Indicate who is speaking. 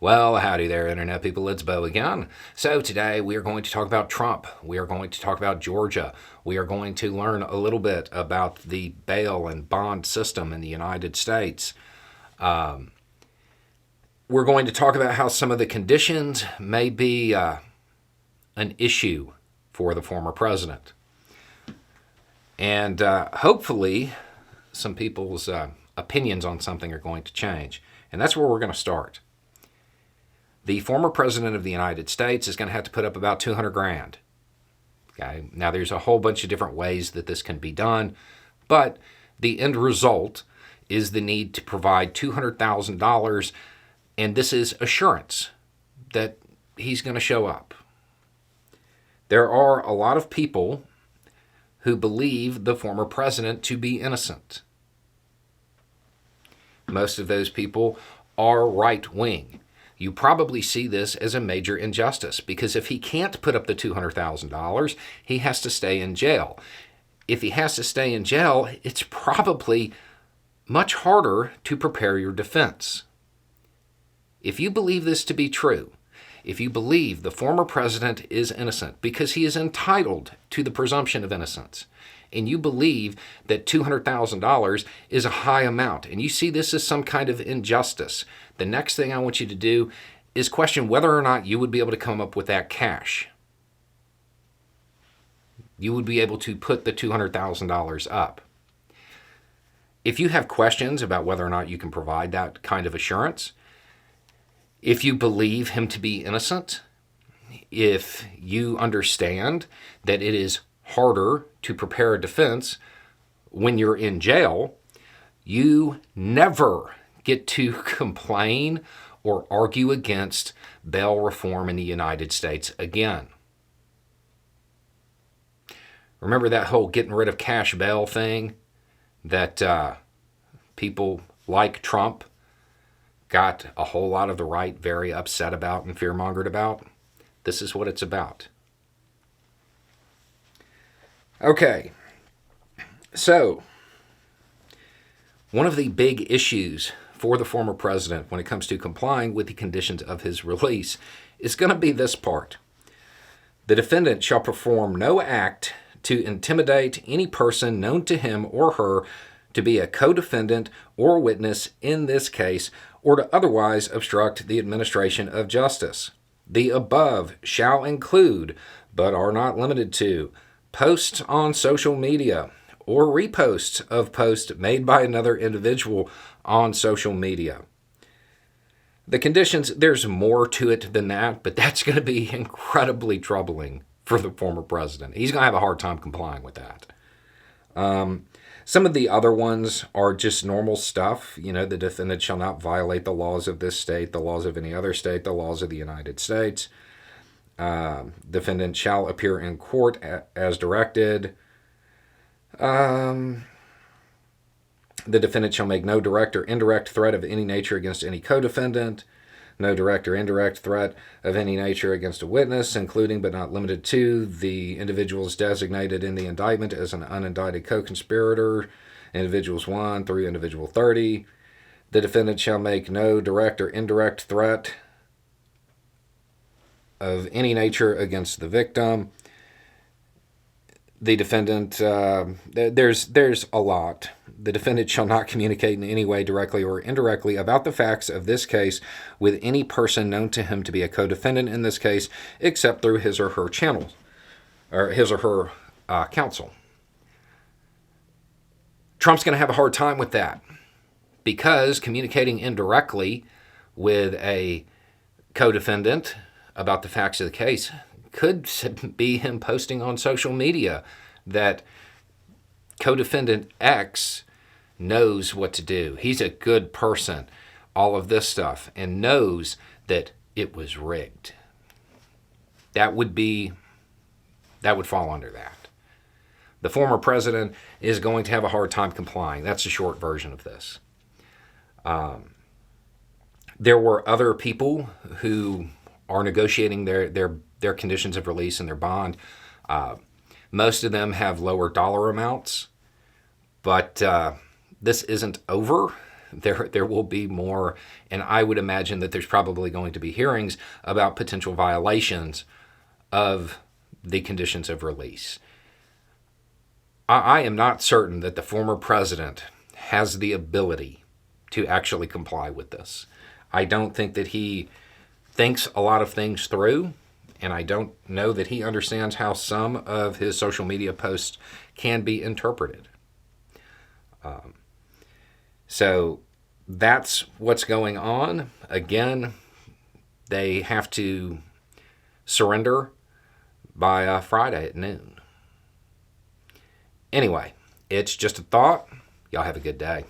Speaker 1: Well, howdy there, Internet people. It's Bo again. So, today we are going to talk about Trump. We are going to talk about Georgia. We are going to learn a little bit about the bail and bond system in the United States. We're going to talk about how some of the conditions may be an issue for the former president. And hopefully, some people's opinions on something are going to change. And that's where we're going to start. The former president of the United States is going to have to put up about 200 grand. Okay. Now, there's a whole bunch of different ways that this can be done, but the end result is the need to provide $200,000, and this is assurance that he's going to show up. There are a lot of people who believe the former president to be innocent. Most of those people are right-wing. You probably see this as a major injustice because if he can't put up the $200,000, he has to stay in jail. If he has to stay in jail, it's probably much harder to prepare your defense. If you believe this to be true, if you believe the former president is innocent because he is entitled to the presumption of innocence, and you believe that $200,000 is a high amount, and you see this as some kind of injustice, the next thing I want you to do is question whether or not you would be able to come up with that cash. You would be able to put the $200,000 up. If you have questions about whether or not you can provide that kind of assurance, if you believe him to be innocent, if you understand that it is harder to prepare a defense when you're in jail, you never get to complain or argue against bail reform in the United States again. Remember that whole getting rid of cash bail thing that people like Trump got a whole lot of the right very upset about and fear-mongered about? This is what it's about. Okay, so one of the big issues for the former president when it comes to complying with the conditions of his release is going to be this part. The defendant shall perform no act to intimidate any person known to him or her to be a co-defendant or witness in this case or to otherwise obstruct the administration of justice. The above shall include, but are not limited to, posts on social media or reposts of posts made by another individual on social media. The conditions, there's more to it than that, but that's going to be incredibly troubling for the former president. He's going to have a hard time complying with that. Some of the other ones are just normal stuff. You know, the defendant shall not violate the laws of this state, the laws of any other state, the laws of the United States. Defendant shall appear in court as directed. The defendant shall make no direct or indirect threat of any nature against any co-defendant, no direct or indirect threat of any nature against a witness, including but not limited to the individuals designated in the indictment as an unindicted co-conspirator, individuals 1 through individual 30. The defendant shall make no direct or indirect threat of any nature against the victim. The defendant, there's a lot. The defendant shall not communicate in any way, directly or indirectly, about the facts of this case with any person known to him to be a co-defendant in this case, except through his or her channels, or his or her counsel. Trump's going to have a hard time with that because communicating indirectly with a co-defendant about the facts of the case could be him posting on social media that co-defendant X knows what to do. He's a good person, all of this stuff, and knows that it was rigged. That would fall under that. The former president is going to have a hard time complying. That's a short version of this. There were other people who are negotiating their conditions of release and their bond. Most of them have lower dollar amounts, but this isn't over. there will be more, and I would imagine that there's probably going to be hearings about potential violations of the conditions of release. I am not certain that the former president has the ability to actually comply with this. I don't think that he thinks a lot of things through, and I don't know that he understands how some of his social media posts can be interpreted. So that's what's going on. Again, they have to surrender by Friday at noon. Anyway, it's just a thought. Y'all have a good day.